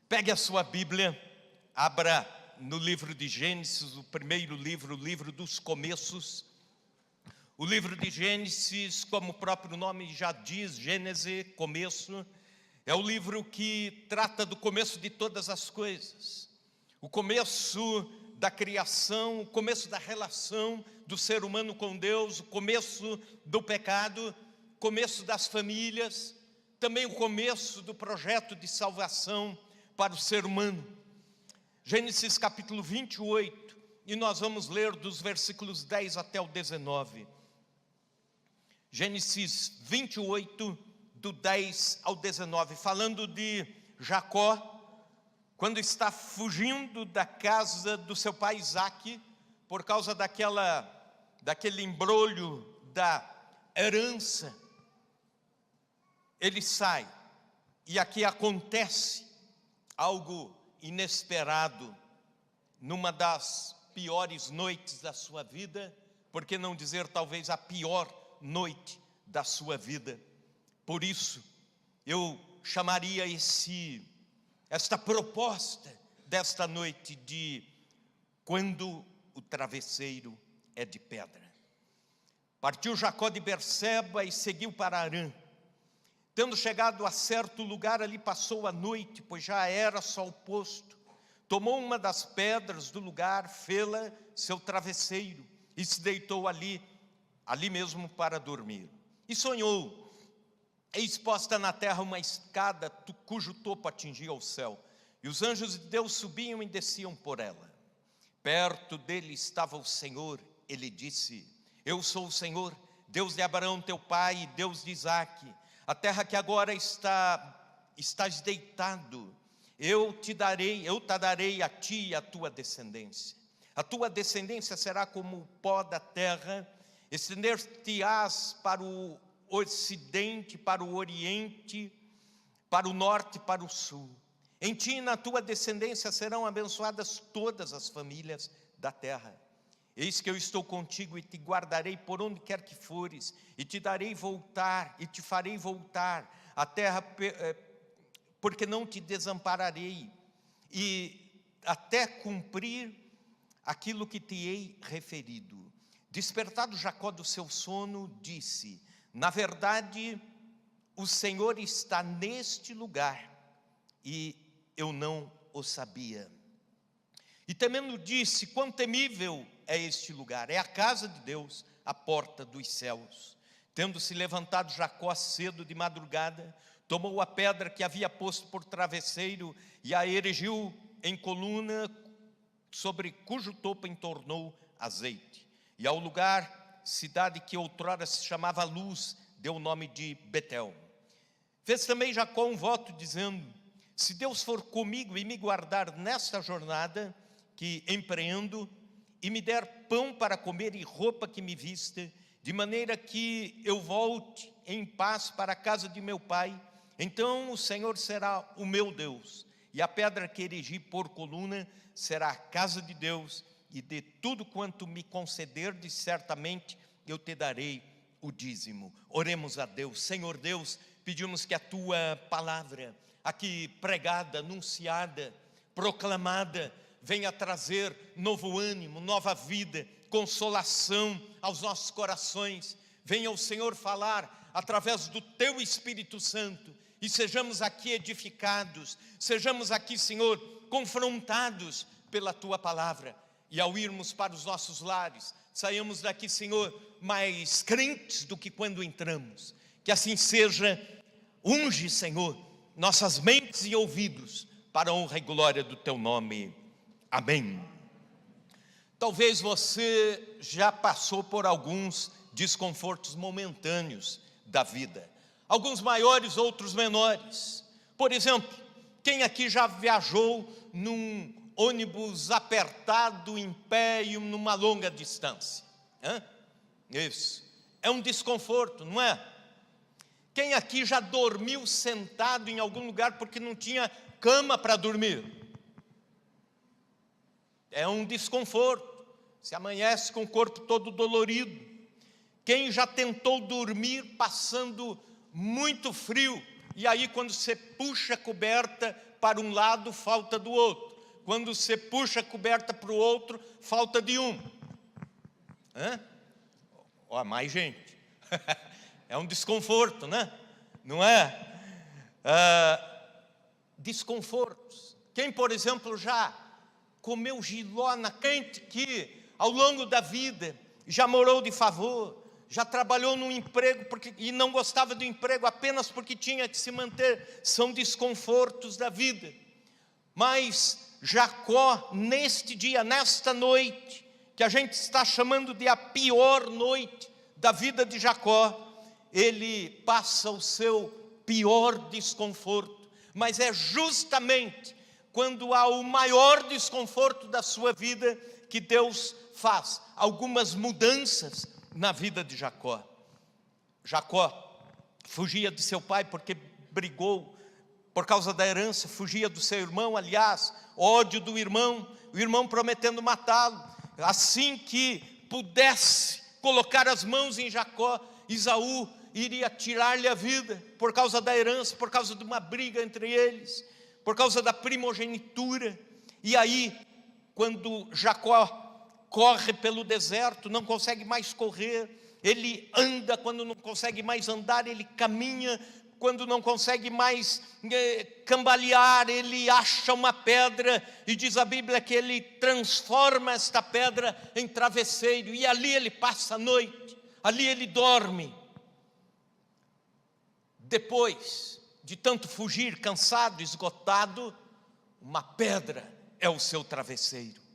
Pegue a sua Bíblia, abra no livro de Gênesis, o primeiro livro, o livro dos começos. O livro de Gênesis, como o próprio nome já diz, Gênese, começo, é o livro que trata do começo de todas as coisas. O começo da criação, o começo da relação do ser humano com Deus, o começo do pecado, o começo das famílias, também o começo do projeto de salvação para o ser humano. Gênesis capítulo 28, e nós vamos ler dos versículos 10 até o 19. Gênesis 28, do 10 ao 19, falando de Jacó, quando está fugindo da casa do seu pai Isaque, por causa daquele embrolho da herança. Ele sai, e aqui acontece algo inesperado, numa das piores noites da sua vida, por que não dizer talvez a pior noite da sua vida. Por isso, eu chamaria esta proposta desta noite de quando o travesseiro é de pedra. Partiu Jacó de Berseba e seguiu para Harã. Tendo chegado a certo lugar, ali passou a noite, pois já era sol posto. Tomou uma das pedras do lugar, fê-la seu travesseiro, e se deitou ali mesmo para dormir. E sonhou, eis posta na terra uma escada, cujo topo atingia o céu, e os anjos de Deus subiam e desciam por ela. Perto dele estava o Senhor, ele disse: eu sou o Senhor, Deus de Abraão teu pai, e Deus de Isaque. A terra que agora estás deitado, eu te darei a ti e a tua descendência. A tua descendência será como o pó da terra, estender-te-ás para o ocidente, para o oriente, para o norte e para o sul. Em ti e na tua descendência serão abençoadas todas as famílias da terra. Eis que eu estou contigo e te guardarei por onde quer que fores, e te darei voltar, e te farei voltar à terra, porque não te desampararei, e até cumprir aquilo que te hei referido. Despertado Jacó do seu sono, disse: na verdade, o Senhor está neste lugar, e eu não o sabia. E temendo disse: quão temível é este lugar, é a casa de Deus, a porta dos céus. Tendo-se levantado Jacó cedo de madrugada, tomou a pedra que havia posto por travesseiro e a erigiu em coluna, sobre cujo topo entornou azeite. E ao lugar, cidade que outrora se chamava Luz, deu o nome de Betel. Fez também Jacó um voto dizendo: se Deus for comigo e me guardar nesta jornada que empreendo, e me der pão para comer e roupa que me vista, de maneira que eu volte em paz para a casa de meu pai, então o Senhor será o meu Deus, e a pedra que erigi por coluna será a casa de Deus, e de tudo quanto me concederdes, certamente eu te darei o dízimo. Oremos a Deus. Senhor Deus, pedimos que a tua palavra, aqui pregada, anunciada, proclamada, venha trazer novo ânimo, nova vida, consolação aos nossos corações. Venha o Senhor falar através do teu Espírito Santo, e sejamos aqui edificados, sejamos aqui, Senhor, confrontados pela tua palavra, e ao irmos para os nossos lares, saiamos daqui, Senhor, mais crentes do que quando entramos. Que assim seja. Unge, Senhor, nossas mentes e ouvidos para a honra e glória do teu nome. Amém. Talvez você já passou por alguns desconfortos momentâneos da vida, alguns maiores, outros menores. Por exemplo, quem aqui já viajou num ônibus apertado em pé e numa longa distância? Isso, é um desconforto, não é? Quem aqui já dormiu sentado em algum lugar porque não tinha cama para dormir? É um desconforto, se amanhece com o corpo todo dolorido. Quem já tentou dormir passando muito frio E aí quando você puxa a coberta para um lado, falta do outro. Quando você puxa a coberta para o outro, falta de um. Ó, mais gente. É um desconforto, né? Não é? Desconfortos. Quem, por exemplo, já comeu jiló na quente, que ao longo da vida já morou de favor, já trabalhou num emprego e não gostava do emprego apenas porque tinha que se manter, são desconfortos da vida. Mas Jacó, neste dia, nesta noite, que a gente está chamando de a pior noite da vida de Jacó, ele passa o seu pior desconforto, mas é justamente quando há o maior desconforto da sua vida que Deus faz algumas mudanças na vida de Jacó. Jacó fugia de seu pai porque brigou por causa da herança, fugia do seu irmão, aliás, ódio do irmão, o irmão prometendo matá-lo. Assim que pudesse colocar as mãos em Jacó, Esaú iria tirar-lhe a vida por causa da herança, por causa de uma briga entre eles, por causa da primogenitura. E aí, quando Jacó corre pelo deserto, não consegue mais correr, ele anda, quando não consegue mais andar, ele caminha, quando não consegue mais cambalear, ele acha uma pedra, e diz a Bíblia que ele transforma esta pedra em travesseiro, e ali ele passa a noite, ali ele dorme. Depois de tanto fugir, cansado, esgotado, uma pedra é o seu travesseiro.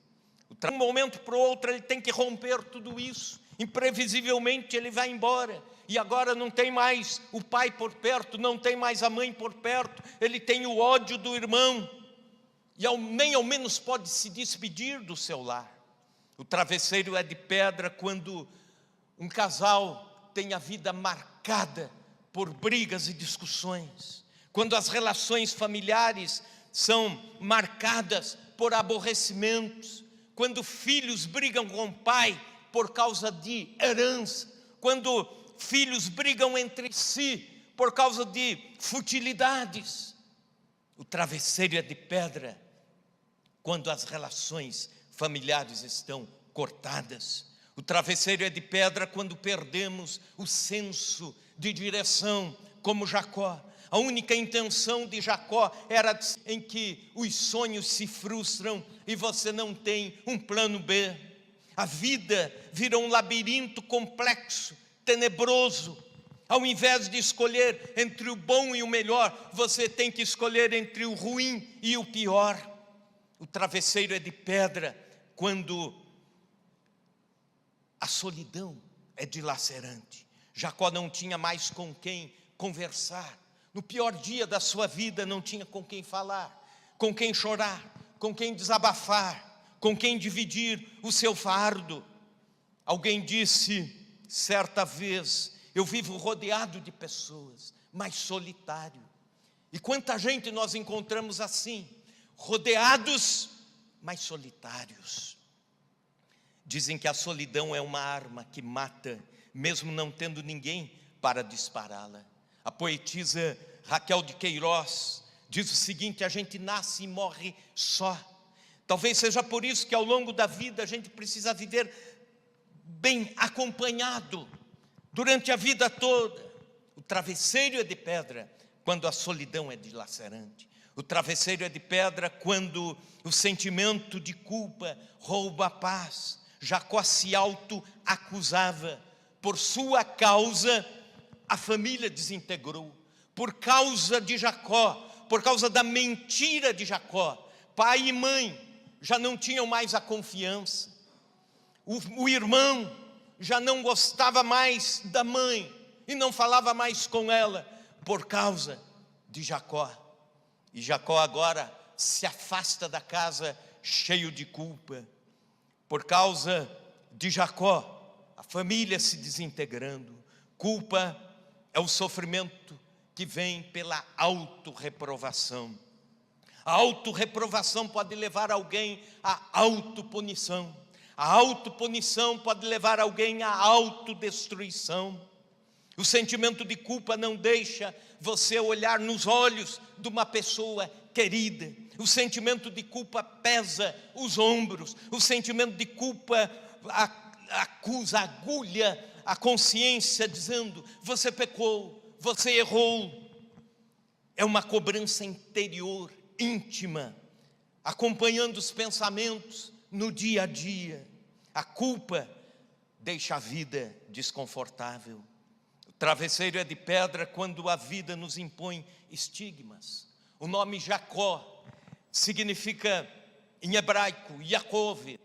De um momento para o outro ele tem que romper tudo isso, imprevisivelmente ele vai embora, e agora não tem mais o pai por perto, não tem mais a mãe por perto, ele tem o ódio do irmão, e nem ao menos pode se despedir do seu lar. O travesseiro é de pedra quando um casal tem a vida marcada por brigas e discussões, quando as relações familiares são marcadas por aborrecimentos, quando filhos brigam com o pai por causa de herança, quando filhos brigam entre si por causa de futilidades. O travesseiro é de pedra quando as relações familiares estão cortadas. O travesseiro é de pedra quando perdemos o senso de direção, como Jacó. A única intenção de Jacó era em que os sonhos se frustram e você não tem um plano B. A vida vira um labirinto complexo, tenebroso. Ao invés de escolher entre o bom e o melhor, você tem que escolher entre o ruim e o pior. O travesseiro é de pedra quando a solidão é dilacerante. Jacó não tinha mais com quem conversar. No pior dia da sua vida não tinha com quem falar, com quem chorar, com quem desabafar, com quem dividir o seu fardo. Alguém disse certa vez: eu vivo rodeado de pessoas, mas solitário. E quanta gente nós encontramos assim, rodeados, mas solitários. Dizem que a solidão é uma arma que mata, mesmo não tendo ninguém para dispará-la. A poetisa Raquel de Queiroz diz o seguinte: a gente nasce e morre só. Talvez seja por isso que ao longo da vida a gente precisa viver bem acompanhado durante a vida toda. O travesseiro é de pedra quando a solidão é dilacerante. O travesseiro é de pedra quando o sentimento de culpa rouba a paz. Jacó se auto-acusava. Por sua causa, a família desintegrou. Por causa de Jacó, por causa da mentira de Jacó, pai e mãe já não tinham mais a confiança. O irmão já não gostava mais da mãe e não falava mais com ela por causa de Jacó. E Jacó agora se afasta da casa cheio de culpa. Por causa de Jacó, a família se desintegrando. Culpa é o sofrimento que vem pela autorreprovação. A autorreprovação pode levar alguém à autopunição. A autopunição pode levar alguém à autodestruição. O sentimento de culpa não deixa você olhar nos olhos de uma pessoa querida. O sentimento de culpa pesa os ombros. O sentimento de culpa acusa, agulha a consciência, dizendo: você pecou, você errou. É uma cobrança interior, íntima, acompanhando os pensamentos no dia a dia. A culpa deixa a vida desconfortável. O travesseiro é de pedra quando a vida nos impõe estigmas. O nome Jacó significa, em hebraico, Yaakov,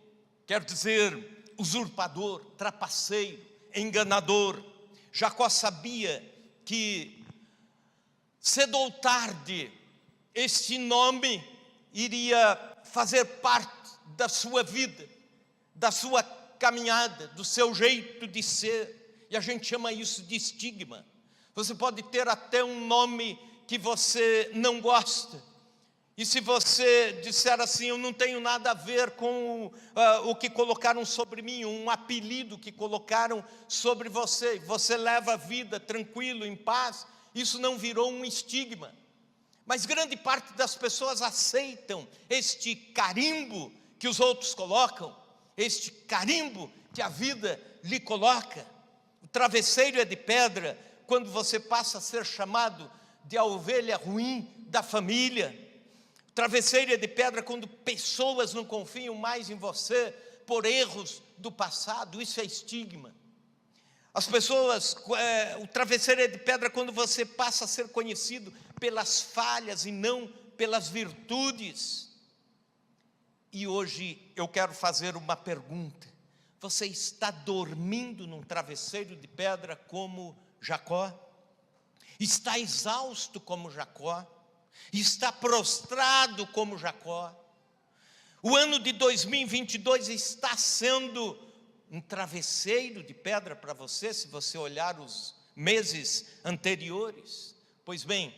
quer dizer usurpador, trapaceiro, enganador. Jacó sabia que cedo ou tarde este nome iria fazer parte da sua vida, da sua caminhada, do seu jeito de ser, e a gente chama isso de estigma. Você pode ter até um nome que você não gosta, e se você disser assim: eu não tenho nada a ver com o que colocaram sobre mim, um apelido que colocaram sobre você, você leva a vida tranquilo, em paz, isso não virou um estigma. Mas grande parte das pessoas aceitam este carimbo que os outros colocam, este carimbo que a vida lhe coloca. O travesseiro é de pedra quando você passa a ser chamado de a ovelha ruim da família. O travesseiro é de pedra quando pessoas não confiam mais em você por erros do passado. Isso é estigma. O travesseiro é de pedra quando você passa a ser conhecido pelas falhas e não pelas virtudes. E hoje eu quero fazer uma pergunta: você está dormindo num travesseiro de pedra como Jacó? Está exausto como Jacó? Está prostrado como Jacó? O ano de 2022 está sendo um travesseiro de pedra para você, se você olhar os meses anteriores? Pois bem,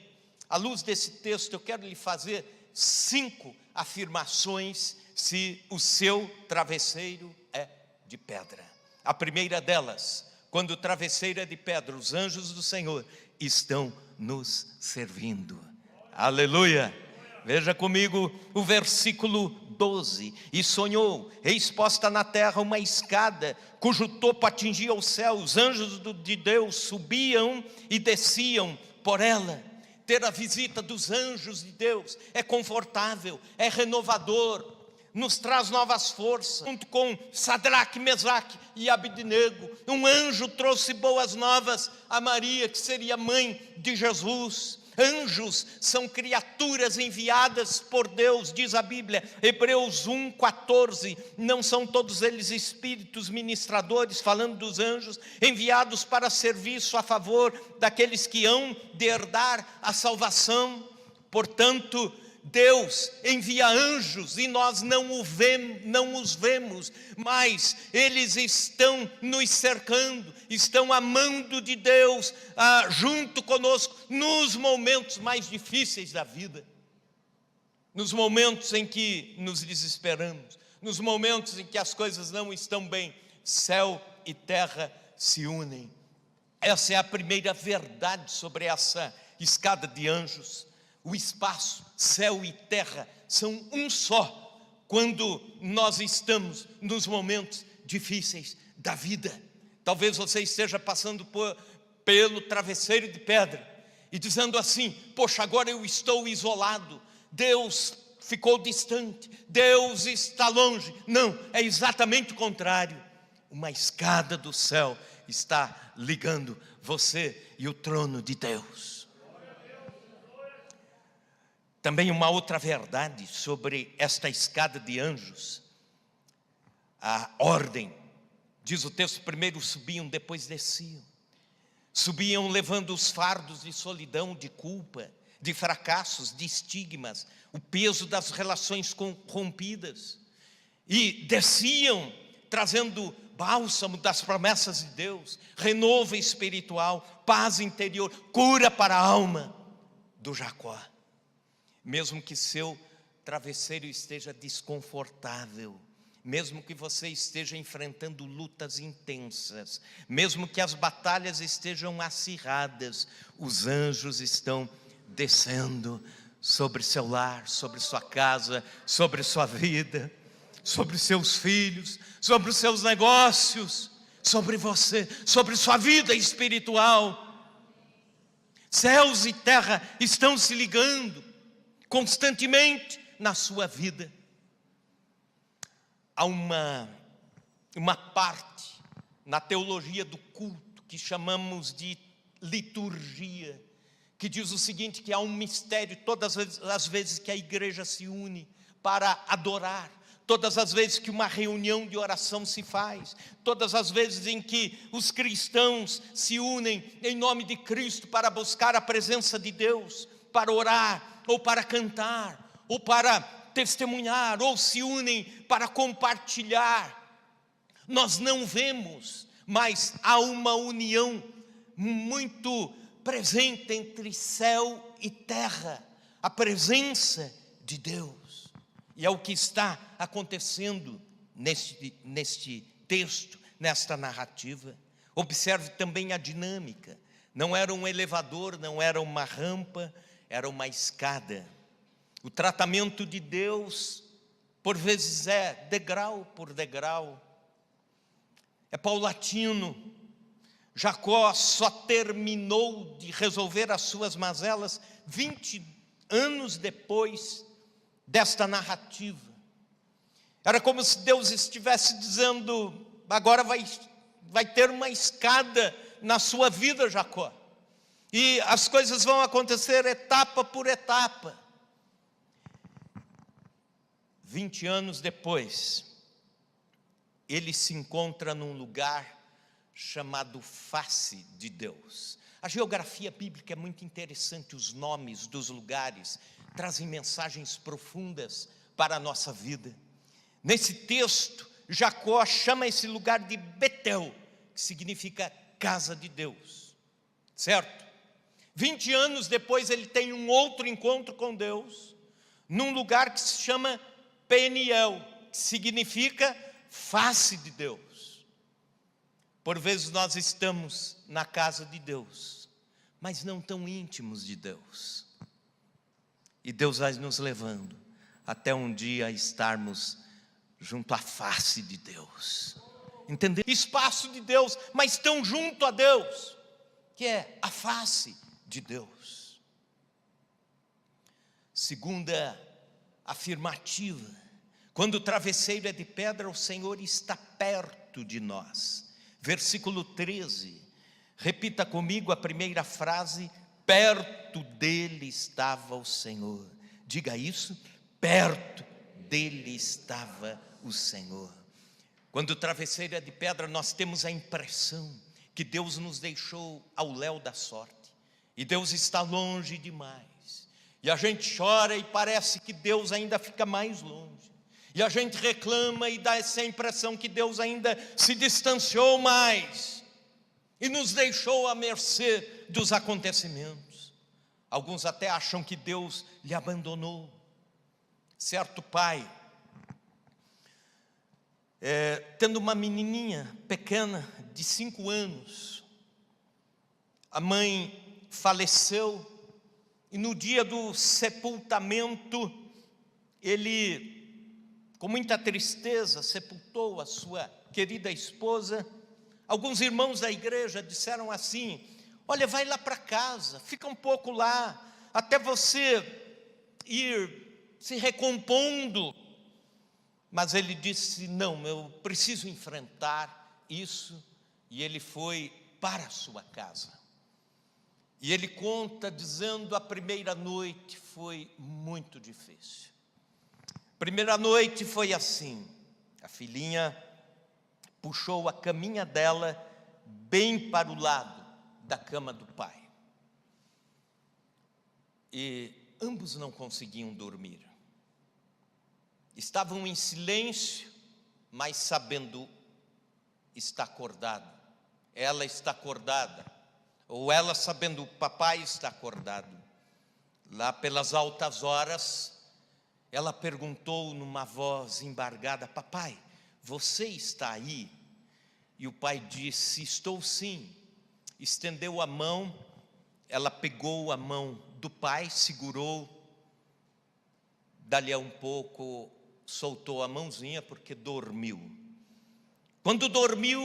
à luz desse texto, eu quero lhe fazer 5 afirmações se o seu travesseiro é de pedra. A primeira delas: quando o travesseiro é de pedra, os anjos do Senhor estão nos servindo. Aleluia! Veja comigo o versículo 12. E sonhou, eis posta na terra uma escada, cujo topo atingia o céu. Os anjos de Deus subiam e desciam por ela. Ter a visita dos anjos de Deus é confortável, é renovador, nos traz novas forças. Junto com Sadraque, Mesaque e Abednego, um anjo trouxe boas novas a Maria, que seria mãe de Jesus. Anjos são criaturas enviadas por Deus, diz a Bíblia, Hebreus 1:14, não são todos eles espíritos ministradores, falando dos anjos, enviados para serviço a favor daqueles que hão de herdar a salvação. Portanto, Deus envia anjos e nós não os vemos, mas eles estão nos cercando, estão amando de Deus junto conosco nos momentos mais difíceis da vida, nos momentos em que nos desesperamos, nos momentos em que as coisas não estão bem. Céu e terra se unem. Essa é a primeira verdade sobre essa escada de anjos. O espaço, céu e terra, são um só quando nós estamos nos momentos difíceis da vida. Talvez você esteja passando pelo travesseiro de pedra e dizendo assim: poxa, agora eu estou isolado, Deus ficou distante, Deus está longe. Não, é exatamente o contrário. Uma escada do céu está ligando você e o trono de Deus. Também uma outra verdade sobre esta escada de anjos, a ordem. Diz o texto: primeiro subiam, depois desciam. Subiam levando os fardos de solidão, de culpa, de fracassos, de estigmas, o peso das relações corrompidas. E desciam trazendo bálsamo das promessas de Deus, renovo espiritual, paz interior, cura para a alma do Jacó. Mesmo que seu travesseiro esteja desconfortável, mesmo que você esteja enfrentando lutas intensas, mesmo que as batalhas estejam acirradas, os anjos estão descendo sobre seu lar, sobre sua casa, sobre sua vida, sobre seus filhos, sobre os seus negócios, sobre você, sobre sua vida espiritual. Céus e terra estão se ligando constantemente na sua vida. Há uma parte na teologia do culto que chamamos de liturgia, que diz o seguinte, que há um mistério todas as vezes que a igreja se une para adorar, todas as vezes que uma reunião de oração se faz, todas as vezes em que os cristãos se unem em nome de Cristo para buscar a presença de Deus, para orar, ou para cantar, ou para testemunhar, ou se unem para compartilhar. Nós não vemos, mas há uma união muito presente entre céu e terra, a presença de Deus. E é o que está acontecendo neste texto, nesta narrativa. Observe também a dinâmica. Não era um elevador, não era uma rampa, era uma escada. O tratamento de Deus, por vezes, é degrau por degrau. É paulatino. Jacó só terminou de resolver as suas mazelas 20 anos depois desta narrativa. Era como se Deus estivesse dizendo, agora vai ter uma escada na sua vida, Jacó. E as coisas vão acontecer etapa por etapa. 20 anos depois, ele se encontra num lugar chamado Face de Deus. A geografia bíblica é muito interessante, os nomes dos lugares trazem mensagens profundas para a nossa vida. Nesse texto, Jacó chama esse lugar de Betel, que significa casa de Deus, certo? 20 anos depois ele tem um outro encontro com Deus, num lugar que se chama Peniel, que significa face de Deus. Por vezes nós estamos na casa de Deus, mas não tão íntimos de Deus. E Deus vai nos levando até um dia estarmos junto à face de Deus. Entender? Espaço de Deus, mas tão junto a Deus, que é a face de Deus. Segunda afirmativa, quando o travesseiro é de pedra, o Senhor está perto de nós. Versículo 13, repita comigo a primeira frase, perto dele estava o Senhor. Diga isso, perto dele estava o Senhor. Quando o travesseiro é de pedra, nós temos a impressão que Deus nos deixou ao léu da sorte, e Deus está longe demais, e a gente chora e parece que Deus ainda fica mais longe, e a gente reclama e dá essa impressão que Deus ainda se distanciou mais, e nos deixou à mercê dos acontecimentos. Alguns até acham que Deus lhe abandonou. Certo pai, tendo uma menininha pequena de 5 anos, a mãe faleceu, e no dia do sepultamento, ele, com muita tristeza, sepultou a sua querida esposa. Alguns irmãos da igreja disseram assim, olha, vai lá para casa, fica um pouco lá, até você ir se recompondo. Mas ele disse, não, eu preciso enfrentar isso, e ele foi para a sua casa. E ele conta dizendo, a primeira noite foi muito difícil. Primeira noite foi assim, a filhinha puxou a caminha dela bem para o lado da cama do pai. E ambos não conseguiam dormir. Estavam em silêncio, mas sabendo, está acordado. Ela está acordada, ou ela sabendo, o papai está acordado. Lá pelas altas horas, ela perguntou numa voz embargada, papai, você está aí? E o pai disse: estou sim. Estendeu a mão, ela pegou a mão do pai, segurou, dali a um pouco soltou a mãozinha porque dormiu. Quando dormiu,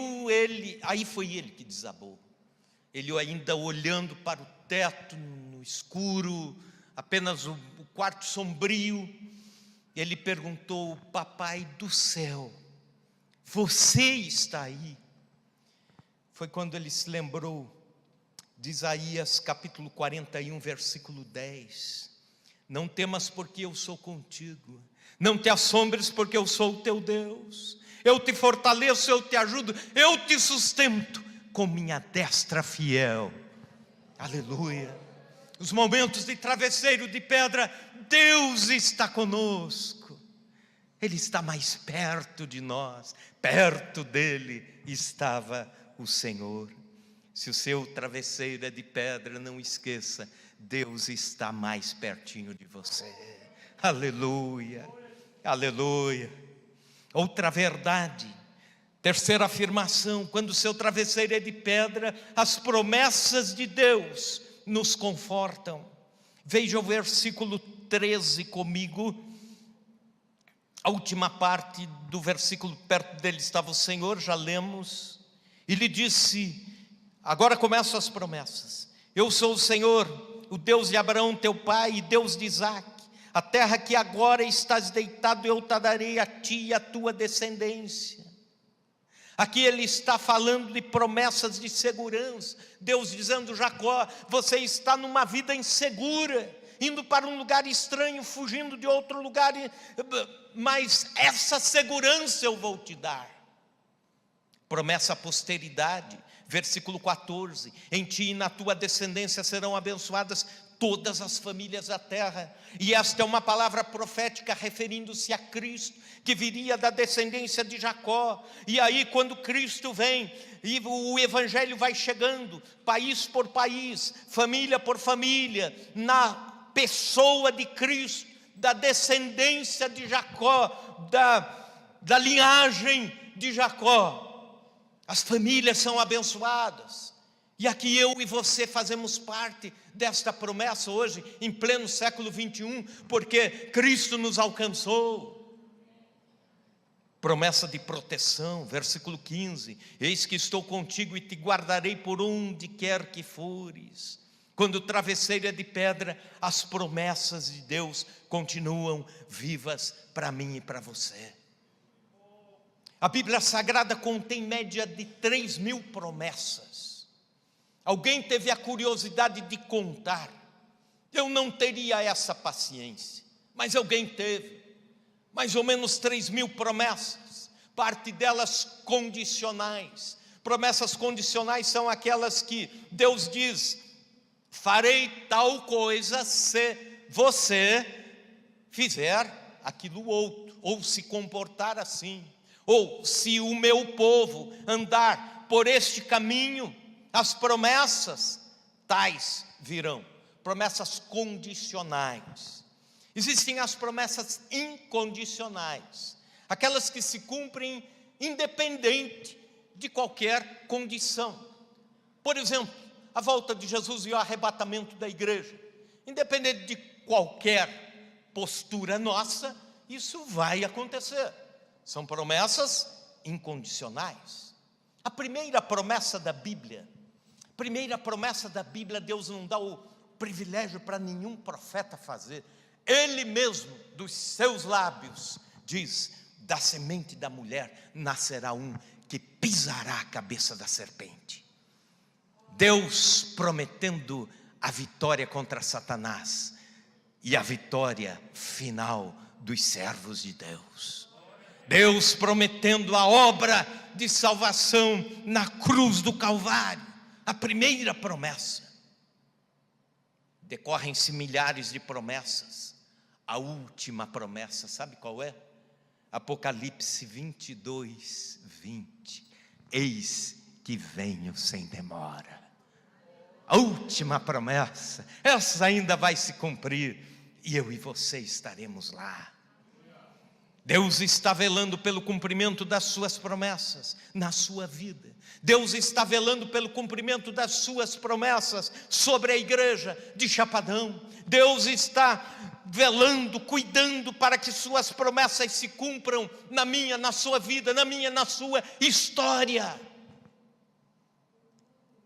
aí foi ele que desabou. Ele ainda olhando para o teto, no escuro, apenas o quarto sombrio, ele perguntou: papai do céu, você está aí? Foi quando ele se lembrou de Isaías capítulo 41, versículo 10. Não temas porque eu sou contigo, não te assombres porque eu sou o teu Deus. Eu te fortaleço, eu te ajudo, eu te sustento com minha destra fiel. Aleluia. Os momentos de travesseiro de pedra, Deus está conosco. Ele está mais perto de nós, perto dele estava o Senhor. Se o seu travesseiro é de pedra, não esqueça, Deus está mais pertinho de você. Aleluia, aleluia. Outra verdade, terceira afirmação: quando o seu travesseiro é de pedra, as promessas de Deus nos confortam. Veja o versículo 13 comigo. A última parte do versículo, perto dele estava o Senhor, já lemos. E lhe disse, agora começam as promessas: eu sou o Senhor, o Deus de Abraão teu pai e Deus de Isaque. A terra que agora estás deitado, eu te darei a ti e a tua descendência. Aqui ele está falando de promessas de segurança. Deus dizendo: Jacó, você está numa vida insegura, indo para um lugar estranho, fugindo de outro lugar, mas essa segurança eu vou te dar. Promessa à posteridade, versículo 14: em ti e na tua descendência serão abençoadas todas as famílias da terra. E esta é uma palavra profética referindo-se a Cristo, que viria da descendência de Jacó. E aí quando Cristo vem, e o evangelho vai chegando, país por país, família por família, na pessoa de Cristo, da descendência de Jacó, da linhagem de Jacó, as famílias são abençoadas. E aqui eu e você fazemos parte desta promessa hoje, em pleno século 21, porque Cristo nos alcançou. Promessa de proteção, versículo 15: eis que estou contigo e te guardarei por onde quer que fores. Quando o travesseiro é de pedra, as promessas de Deus continuam vivas para mim e para você. A Bíblia Sagrada contém média de 3.000 promessas. Alguém teve a curiosidade de contar? Eu não teria essa paciência, mas alguém teve. Mais ou menos 3.000 promessas, parte delas condicionais. Promessas condicionais são aquelas que Deus diz: farei tal coisa se você fizer aquilo outro, ou se comportar assim, ou se o meu povo andar por este caminho, as promessas tais virão. Promessas condicionais. Existem as promessas incondicionais, aquelas que se cumprem independente de qualquer condição. Por exemplo, a volta de Jesus e o arrebatamento da igreja. Independente de qualquer postura nossa, isso vai acontecer. São promessas incondicionais. A primeira promessa da Bíblia, Deus não dá o privilégio para nenhum profeta fazer. Ele mesmo, dos seus lábios, diz: da semente da mulher nascerá um que pisará a cabeça da serpente. Deus prometendo a vitória contra Satanás e a vitória final dos servos de Deus. Deus prometendo a obra de salvação na cruz do Calvário. A primeira promessa. Decorrem-se milhares de promessas. A última promessa, sabe qual é? Apocalipse 22, 20. Eis que venho sem demora. A última promessa, essa ainda vai se cumprir, e eu e você estaremos lá. Deus está velando pelo cumprimento das suas promessas na sua vida. Deus está velando pelo cumprimento das suas promessas sobre a igreja de Chapadão. Deus está velando, cuidando para que suas promessas se cumpram na minha, na sua vida, na minha, na sua história.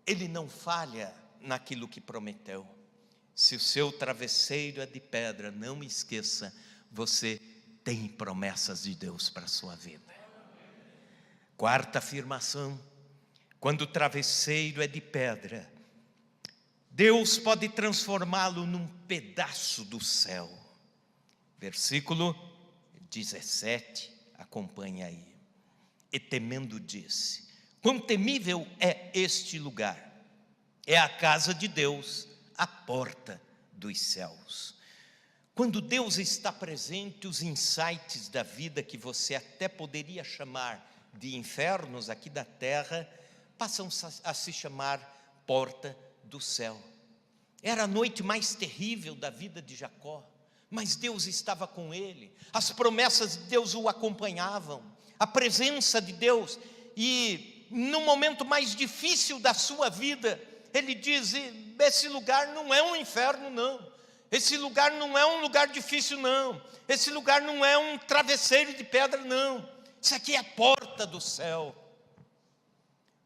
Ele não falha naquilo que prometeu. Se o seu travesseiro é de pedra, não esqueça, você tem promessas de Deus para a sua vida. Quarta afirmação: quando o travesseiro é de pedra, Deus pode transformá-lo num pedaço do céu. Versículo 17, acompanha aí. E temendo disse: quão temível é este lugar! É a casa de Deus, a porta dos céus. Quando Deus está presente, os insights da vida que você até poderia chamar de infernos aqui da terra, passam a se chamar porta do céu. Era a noite mais terrível da vida de Jacó, mas Deus estava com ele, as promessas de Deus o acompanhavam, a presença de Deus, e no momento mais difícil da sua vida, ele diz: esse lugar não é um inferno não, esse lugar não é um lugar difícil não, esse lugar não é um travesseiro de pedra não, isso aqui é a porta do céu.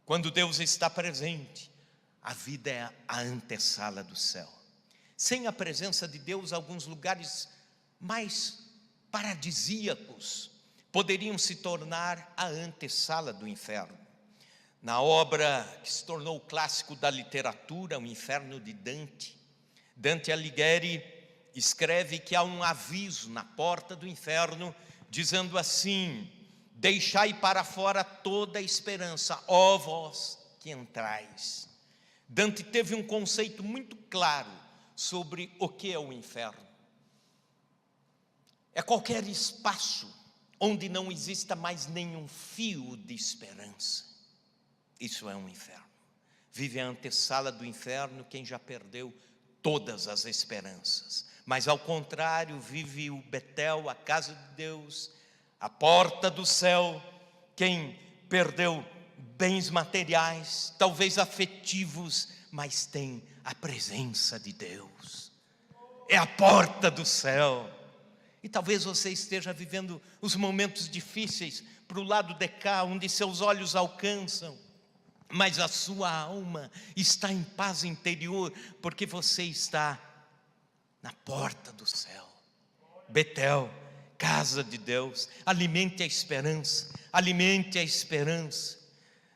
Quando Deus está presente, a vida é a antessala do céu. Sem a presença de Deus, alguns lugares mais paradisíacos poderiam se tornar a antessala do inferno. Na obra que se tornou o clássico da literatura, O Inferno de Dante, Dante Alighieri escreve que há um aviso na porta do inferno, dizendo assim: deixai para fora toda a esperança, ó vós que entrais. Dante teve um conceito muito claro sobre o que é o inferno. É qualquer espaço onde não exista mais nenhum fio de esperança. Isso é um inferno. Vive a antessala do inferno quem já perdeu todas as esperanças. Mas ao contrário, vive o Betel, a casa de Deus, a porta do céu, quem perdeu bens materiais, talvez afetivos, mas tem a presença de Deus. É a porta do céu. E talvez você esteja vivendo os momentos difíceis para o lado de cá, onde seus olhos alcançam, mas a sua alma está em paz interior, porque você está na porta do céu. Betel, casa de Deus. Alimente a esperança, alimente a esperança.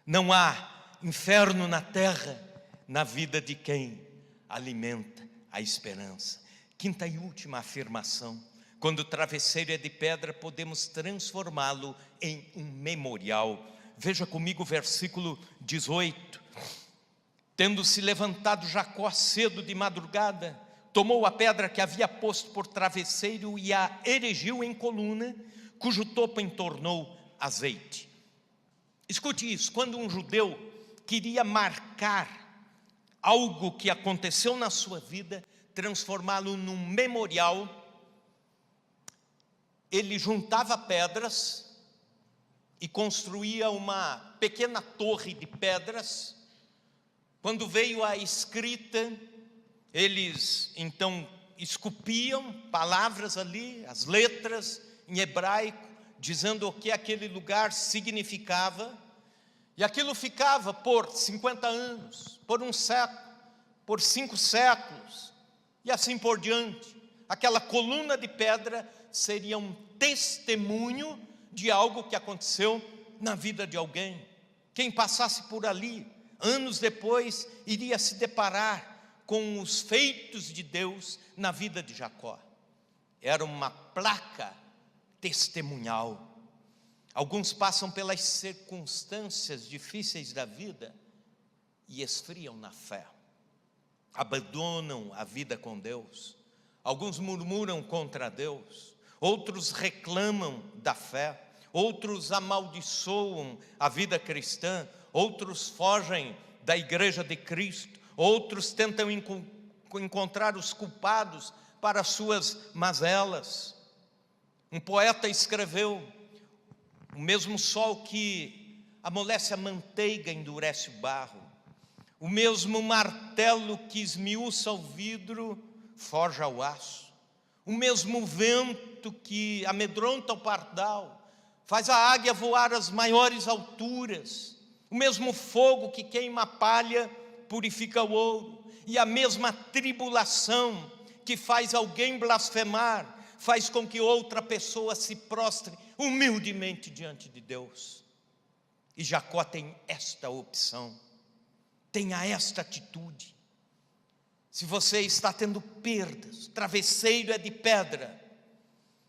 Não há inferno na terra, na vida de quem alimenta a esperança. Quinta e última afirmação: quando o travesseiro é de pedra, podemos transformá-lo em um memorial. Veja comigo o versículo 18. Tendo se levantado Jacó cedo de madrugada, tomou a pedra que havia posto por travesseiro e a erigiu em coluna, cujo topo entornou azeite. Escute isso: quando um judeu queria marcar algo que aconteceu na sua vida, transformá-lo num memorial, ele juntava pedras e construía uma pequena torre de pedras. Quando veio a escrita, eles então esculpiam palavras ali, as letras em hebraico, dizendo o que aquele lugar significava, e aquilo ficava por 50 anos, por um século, por 5 séculos, e assim por diante. Aquela coluna de pedra seria um testemunho de algo que aconteceu na vida de alguém. Quem passasse por ali, anos depois, iria se deparar com os feitos de Deus na vida de Jacó. Era uma placa testemunhal. Alguns passam pelas circunstâncias difíceis da vida e esfriam na fé, abandonam a vida com Deus. Alguns murmuram contra Deus, outros reclamam da fé, outros amaldiçoam a vida cristã, outros fogem da igreja de Cristo, outros tentam encontrar os culpados para as suas mazelas. Um poeta escreveu: o mesmo sol que amolece a manteiga endurece o barro, o mesmo martelo que esmiuça o vidro forja o aço, o mesmo vento que amedronta o pardal faz a águia voar às maiores alturas, o mesmo fogo que queima a palha purifica o ouro, e a mesma tribulação que faz alguém blasfemar faz com que outra pessoa se prostre humildemente diante de Deus. E Jacó tem esta opção, tenha esta atitude. Se você está tendo perdas, o travesseiro é de pedra,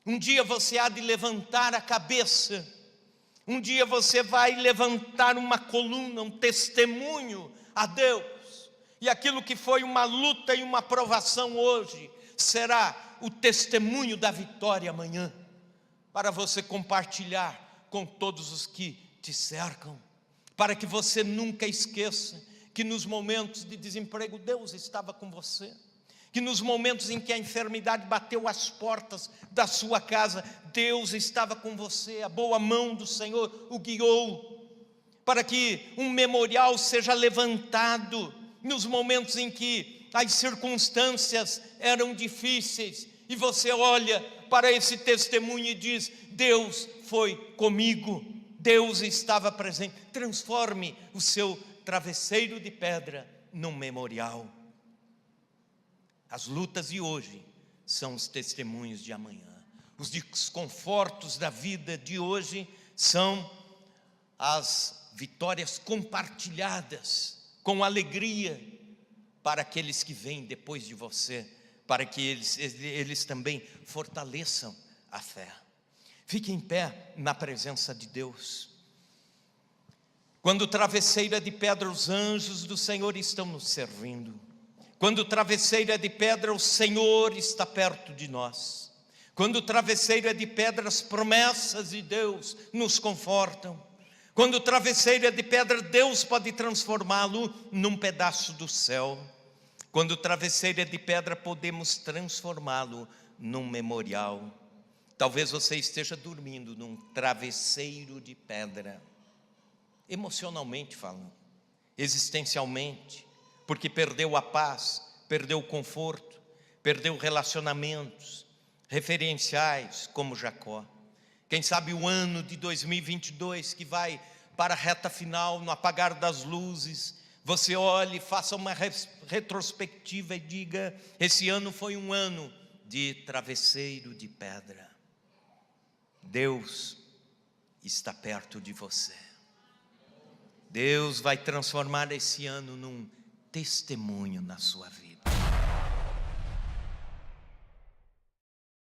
um dia você há de levantar a cabeça, um dia você vai levantar uma coluna, um testemunho a Deus, e aquilo que foi uma luta e uma provação hoje, será o testemunho da vitória amanhã, para você compartilhar com todos os que te cercam, para que você nunca esqueça que nos momentos de desemprego Deus estava com você, que nos momentos em que a enfermidade bateu às portas da sua casa, Deus estava com você, a boa mão do Senhor o guiou, para que um memorial seja levantado nos momentos em que as circunstâncias eram difíceis, e você olha para esse testemunho e diz: Deus foi comigo, Deus estava presente. Transforme o seu travesseiro de pedra num memorial. As lutas de hoje são os testemunhos de amanhã. Os desconfortos da vida de hoje são as vitórias compartilhadas com alegria para aqueles que vêm depois de você, para que eles também fortaleçam a fé. Fique em pé na presença de Deus. Quando o travesseiro é de pedra, os anjos do Senhor estão nos servindo. Quando o travesseiro é de pedra, o Senhor está perto de nós. Quando o travesseiro é de pedra, as promessas de Deus nos confortam. Quando o travesseiro é de pedra, Deus pode transformá-lo num pedaço do céu. Quando o travesseiro é de pedra, podemos transformá-lo num memorial. Talvez você esteja dormindo num travesseiro de pedra, emocionalmente falando, existencialmente, porque perdeu a paz, perdeu o conforto, perdeu relacionamentos referenciais como Jacó. Quem sabe o ano de 2022 que vai para a reta final, no apagar das luzes, você olhe, faça uma retrospectiva e diga: esse ano foi um ano de travesseiro de pedra. Deus está perto de você. Deus vai transformar esse ano num testemunho na sua vida.